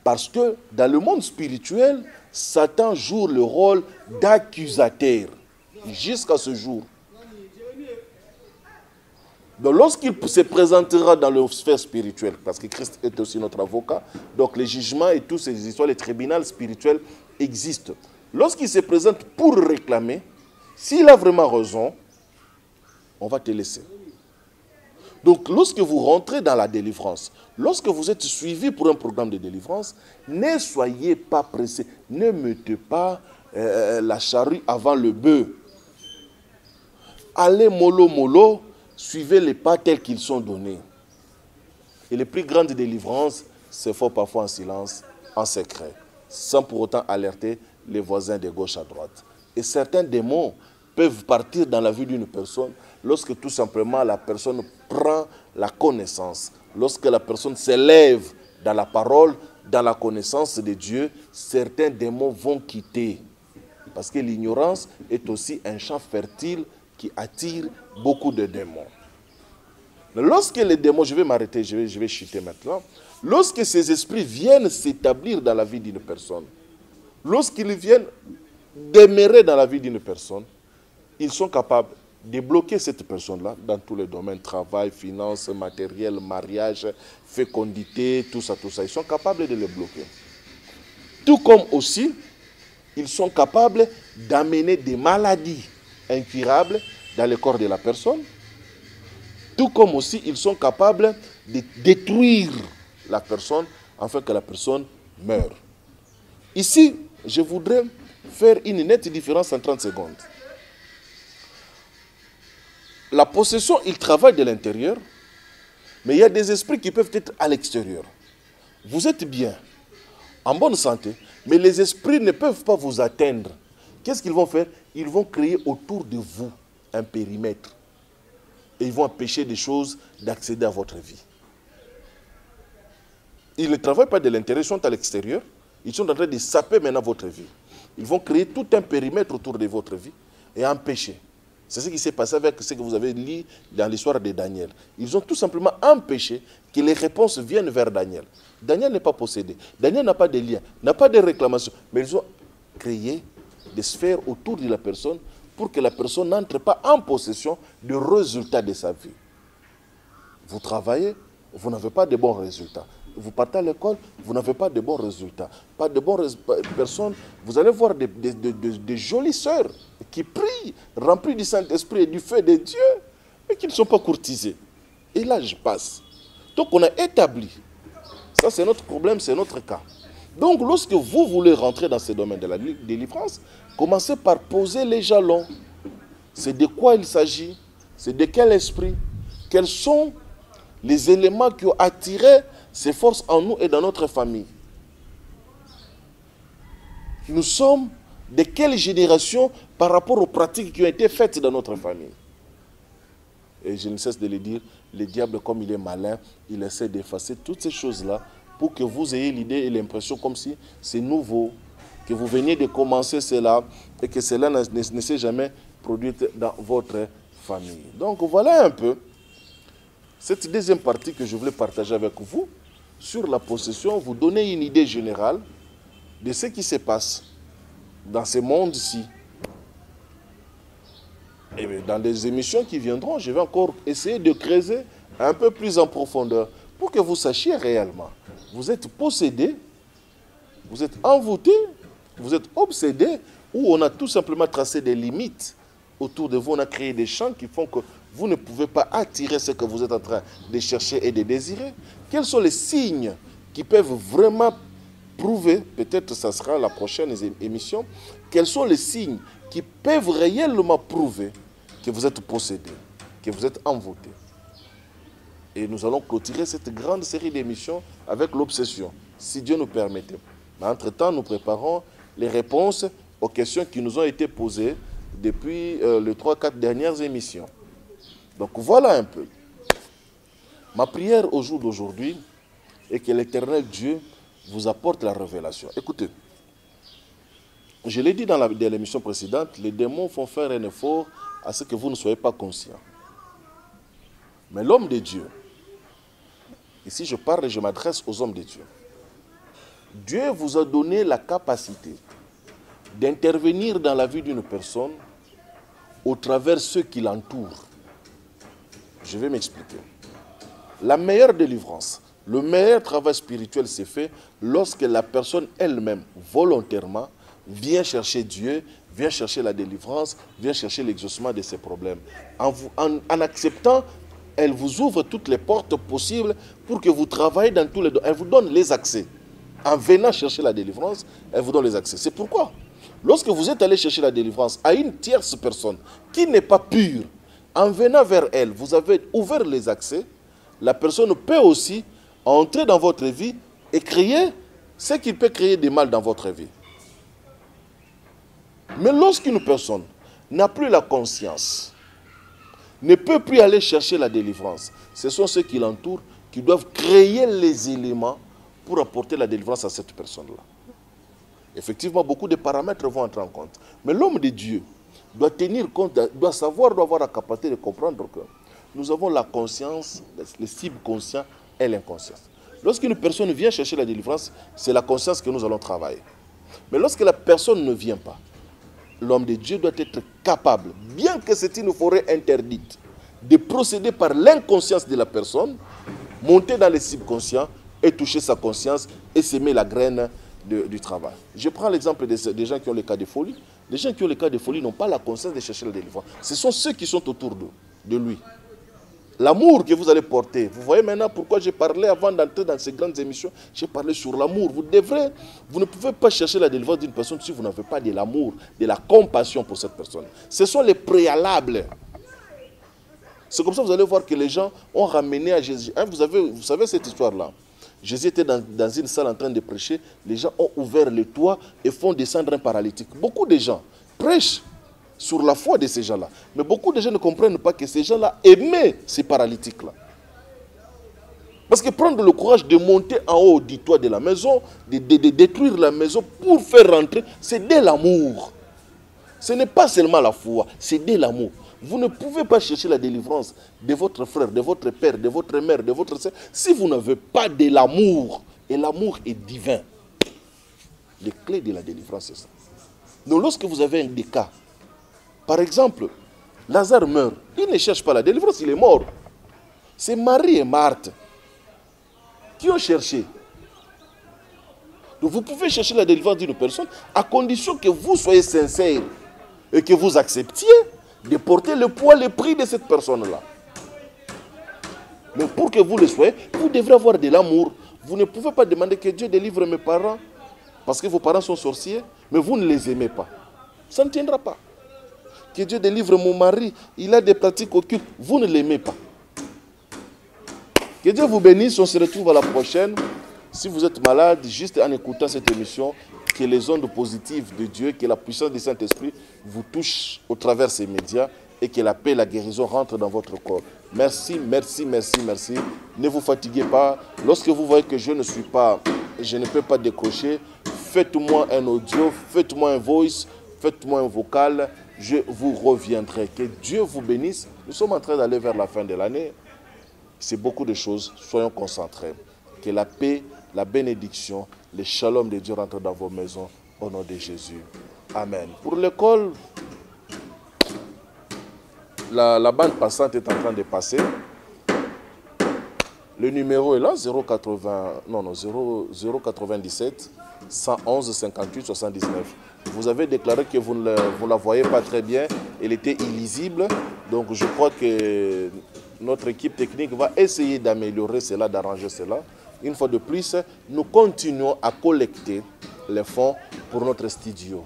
Parce que dans le monde spirituel, Satan joue le rôle d'accusateur jusqu'à ce jour. Donc lorsqu'il se présentera dans le sphère spirituelle, parce que Christ est aussi notre avocat, donc les jugements et toutes ces histoires, les tribunaux spirituels existent. Lorsqu'il se présente pour réclamer, s'il a vraiment raison, on va te laisser. Donc, lorsque vous rentrez dans la délivrance, lorsque vous êtes suivi pour un programme de délivrance, ne soyez pas pressé, ne mettez pas la charrue avant le bœuf. Allez mollo mollo, suivez les pas tels qu'ils sont donnés. Et les plus grandes délivrances se font parfois en silence, en secret, sans pour autant alerter les voisins de gauche à droite. Et certains démons peuvent partir dans la vie d'une personne lorsque tout simplement la personne prend la connaissance. Lorsque la personne s'élève dans la parole, dans la connaissance de Dieu, certains démons vont quitter. Parce que l'ignorance est aussi un champ fertile qui attire beaucoup de démons. Lorsque les démons, je vais m'arrêter, je vais chuter maintenant. Lorsque ces esprits viennent s'établir dans la vie d'une personne, lorsqu'ils viennent demeurer dans la vie d'une personne, ils sont capables de bloquer cette personne-là dans tous les domaines, travail, finances, matériel, mariage, fécondité, tout ça. Ils sont capables de les bloquer. Tout comme aussi, ils sont capables d'amener des maladies incurables dans le corps de la personne. Tout comme aussi, ils sont capables de détruire la personne afin que la personne meure. Ici, je voudrais faire une nette différence en 30 secondes. La possession, il travaille de l'intérieur, mais il y a des esprits qui peuvent être à l'extérieur. Vous êtes bien, en bonne santé, mais les esprits ne peuvent pas vous atteindre. Qu'est-ce qu'ils vont faire? Ils vont créer autour de vous un périmètre. Et ils vont empêcher des choses d'accéder à votre vie. Ils ne travaillent pas de l'intérieur, ils sont à l'extérieur. Ils sont en train de saper maintenant votre vie. Ils vont créer tout un périmètre autour de votre vie et empêcher. C'est ce qui s'est passé avec ce que vous avez lu dans l'histoire de Daniel. Ils ont tout simplement empêché que les réponses viennent vers Daniel. Daniel n'est pas possédé. Daniel n'a pas de lien, n'a pas de réclamation. Mais ils ont créé des sphères autour de la personne pour que la personne n'entre pas en possession du résultat de sa vie. Vous travaillez, vous n'avez pas de bons résultats. Vous partez à l'école, vous n'avez pas de bons résultats. Pas de bonnes personnes. Vous allez voir des jolies sœurs qui prient, remplies du Saint-Esprit et du feu de Dieu, mais qui ne sont pas courtisées. Et l'âge passe. Donc on a établi. Ça, c'est notre problème, c'est notre cas. Donc lorsque vous voulez rentrer dans ce domaine de la délivrance, commencez par poser les jalons. C'est de quoi il s'agit? C'est de quel esprit? Quels sont les éléments qui ont attiré ces forces en nous et dans notre famille? Nous sommes de quelle génération par rapport aux pratiques qui ont été faites dans notre famille? Et je ne cesse de le dire, le diable, comme il est malin, il essaie d'effacer toutes ces choses-là pour que vous ayez l'idée et l'impression comme si c'est nouveau, que vous veniez de commencer cela et que cela ne s'est jamais produit dans votre famille. Donc voilà un peu cette deuxième partie que je voulais partager avec vous sur la possession, vous donner une idée générale de ce qui se passe dans ce monde-ci. Et dans les émissions qui viendront, je vais encore essayer de creuser un peu plus en profondeur pour que vous sachiez réellement. Vous êtes possédé, vous êtes envoûté, vous êtes obsédé, ou on a tout simplement tracé des limites autour de vous. On a créé des champs qui font que vous ne pouvez pas attirer ce que vous êtes en train de chercher et de désirer. Quels sont les signes qui peuvent vraiment prouver, peut-être ça sera la prochaine émission, quels sont les signes qui peuvent réellement prouver que vous êtes possédé, que vous êtes envoûté. Et nous allons clôturer cette grande série d'émissions avec l'obsession, si Dieu nous permettait. Mais entre-temps, nous préparons les réponses aux questions qui nous ont été posées depuis les 3-4 dernières émissions. Donc voilà un peu. Ma prière au jour d'aujourd'hui est que l'Éternel Dieu vous apporte la révélation. Écoutez, je l'ai dit dans l'émission précédente, les démons font faire un effort à ce que vous ne soyez pas conscient. Mais l'homme de Dieu, ici je parle et je m'adresse aux hommes de Dieu. Dieu vous a donné la capacité d'intervenir dans la vie d'une personne au travers de ceux qui l'entourent. Je vais m'expliquer. La meilleure délivrance, le meilleur travail spirituel s'est fait lorsque la personne elle-même, volontairement, vient chercher Dieu, vient chercher la délivrance, vient chercher l'exaucement de ses problèmes. En acceptant elle vous ouvre toutes les portes possibles pour que vous travaillez dans tous les domaines. Elle vous donne les accès. En venant chercher la délivrance, elle vous donne les accès. C'est pourquoi, lorsque vous êtes allé chercher la délivrance à une tierce personne qui n'est pas pure, en venant vers elle, vous avez ouvert les accès, la personne peut aussi entrer dans votre vie et créer ce qui peut créer des mal dans votre vie. Mais lorsqu'une personne n'a plus la conscience, ne peut plus aller chercher la délivrance, ce sont ceux qui l'entourent qui doivent créer les éléments pour apporter la délivrance à cette personne-là. Effectivement, beaucoup de paramètres vont entrer en compte. Mais l'homme de Dieu doit tenir compte, doit avoir la capacité de comprendre que nous avons la conscience, le subconscient et l'inconscient. Lorsqu'une personne vient chercher la délivrance, c'est la conscience que nous allons travailler. Mais lorsque la personne ne vient pas, l'homme de Dieu doit être capable, bien que c'est une forêt interdite, de procéder par l'inconscience de la personne, monter dans le subconscient et toucher sa conscience et semer la graine du travail. Je prends l'exemple des gens qui ont le cas de folie. Les gens qui ont le cas de folie n'ont pas la conscience de chercher la délivrance. Ce sont ceux qui sont autour de lui. L'amour que vous allez porter. Vous voyez maintenant pourquoi j'ai parlé avant d'entrer dans ces grandes émissions. J'ai parlé sur l'amour. Vous ne pouvez pas chercher la délivrance d'une personne si vous n'avez pas de l'amour, de la compassion pour cette personne. Ce sont les préalables. C'est comme ça que vous allez voir que les gens ont ramené à Jésus. Hein, vous savez cette histoire-là. Jésus était dans une salle en train de prêcher. Les gens ont ouvert le toit et font descendre un paralytique. Beaucoup de gens prêchent sur la foi de ces gens-là. Mais beaucoup de gens ne comprennent pas que ces gens-là aimaient ces paralytiques-là. Parce que prendre le courage de monter en haut du toit de la maison, de détruire la maison pour faire rentrer, c'est de l'amour. Ce n'est pas seulement la foi, c'est de l'amour. Vous ne pouvez pas chercher la délivrance de votre frère, de votre père, de votre mère, de votre sœur, si vous n'avez pas de l'amour. Et l'amour est divin. Les clés de la délivrance, c'est ça. Donc lorsque vous avez un des cas, par exemple, Lazare meurt, il ne cherche pas la délivrance, il est mort. C'est Marie et Marthe qui ont cherché. Donc vous pouvez chercher la délivrance d'une personne à condition que vous soyez sincère et que vous acceptiez de porter le poids, le prix de cette personne-là. Mais pour que vous le soyez, vous devrez avoir de l'amour. Vous ne pouvez pas demander que Dieu délivre mes parents parce que vos parents sont sorciers, mais vous ne les aimez pas. Ça ne tiendra pas. Que Dieu délivre mon mari, il a des pratiques occultes, vous ne l'aimez pas. Que Dieu vous bénisse, on se retrouve à la prochaine. Si vous êtes malade, juste en écoutant cette émission, que les ondes positives de Dieu, que la puissance du Saint-Esprit vous touche au travers de ces médias et que la paix et la guérison rentrent dans votre corps. Merci, merci, merci, merci. Ne vous fatiguez pas. Lorsque vous voyez que je ne peux pas décrocher, faites-moi un audio, faites-moi un voice, faites-moi un vocal, je vous reviendrai. Que Dieu vous bénisse. Nous sommes en train d'aller vers la fin de l'année. C'est beaucoup de choses. Soyons concentrés. Que la paix, la bénédiction, le shalom de Dieu rentrent dans vos maisons au nom de Jésus. Amen. Pour l'école, la bande passante est en train de passer. Le numéro est là, 097 111 58 79. Vous avez déclaré que vous ne la voyez pas très bien. Elle était illisible. Donc je crois que notre équipe technique va essayer d'améliorer cela, d'arranger cela. Une fois de plus, nous continuons à collecter les fonds pour notre studio.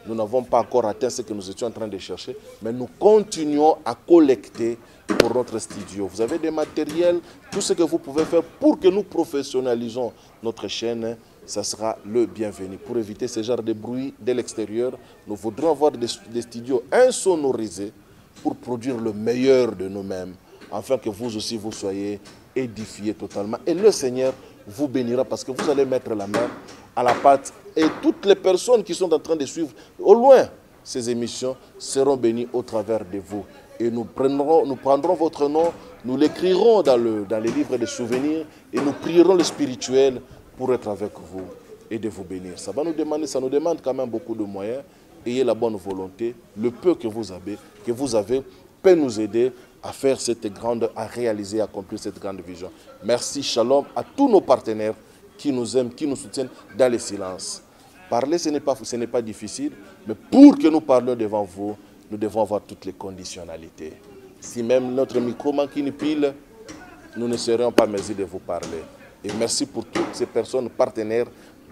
Nous n'avons pas encore atteint ce que nous étions en train de chercher, mais nous continuons à collecter pour notre studio. Vous avez des matériels, tout ce que vous pouvez faire pour que nous professionnalisons notre chaîne, ça sera le bienvenu. Pour éviter ce genre de bruit de l'extérieur, nous voudrons avoir des studios insonorisés pour produire le meilleur de nous-mêmes, afin que vous aussi vous soyez édifiés totalement. Et le Seigneur vous bénira parce que vous allez mettre la main à la pâte et toutes les personnes qui sont en train de suivre au loin ces émissions seront bénies au travers de vous. Et nous prendrons votre nom, nous l'écrirons dans les livres de souvenirs et nous prierons le spirituel pour être avec vous et de vous bénir. Ça nous demande quand même beaucoup de moyens. Ayez la bonne volonté. Le peu que vous avez peut nous aider à faire à réaliser, à accomplir cette grande vision. Merci, shalom à tous nos partenaires qui nous aiment, qui nous soutiennent dans le silence. Parler, ce n'est pas difficile, mais pour que nous parlions devant vous, nous devons avoir toutes les conditionnalités. Si même notre micro manque une pile, nous ne serions pas en mesure de vous parler. Et merci pour toutes ces personnes partenaires,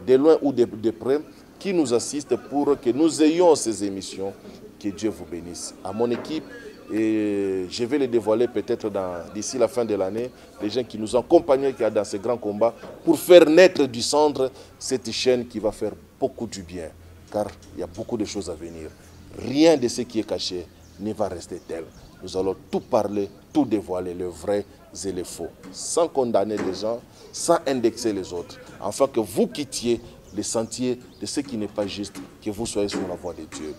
de loin ou de près, qui nous assistent pour que nous ayons ces émissions. Que Dieu vous bénisse. À mon équipe, et je vais les dévoiler peut-être d'ici la fin de l'année, les gens qui nous ont accompagnés dans ces grands combats, pour faire naître du centre cette chaîne qui va faire beaucoup du bien. Car il y a beaucoup de choses à venir. Rien de ce qui est caché ne va rester tel. Nous allons tout parler, tout dévoiler, les vrais et les faux, sans condamner les gens, sans indexer les autres, afin que vous quittiez les sentiers de ce qui n'est pas juste, que vous soyez sur la voie de Dieu.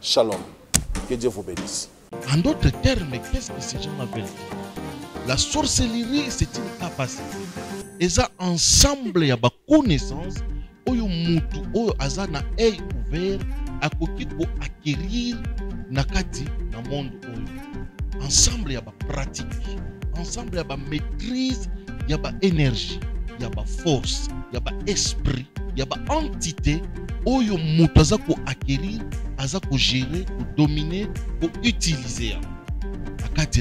Shalom, que Dieu vous bénisse.
En d'autres termes, qu'est-ce que ces gens veulent dire? La sorcellerie, c'est une capacité. Et ça, ensemble, il y a une connaissance, oyo mutu, oyo aza na œil ouvert, akoki ko acquérir nakati na monde oyo. Ensemble, il y a une pratique. Ensemble, il y a une maîtrise, il y a une énergie, il y a une force, il y a un esprit, il y a une entité, oyo mutu aza ko acquérir, aza ko gérer, ko dominer, ko utiliser.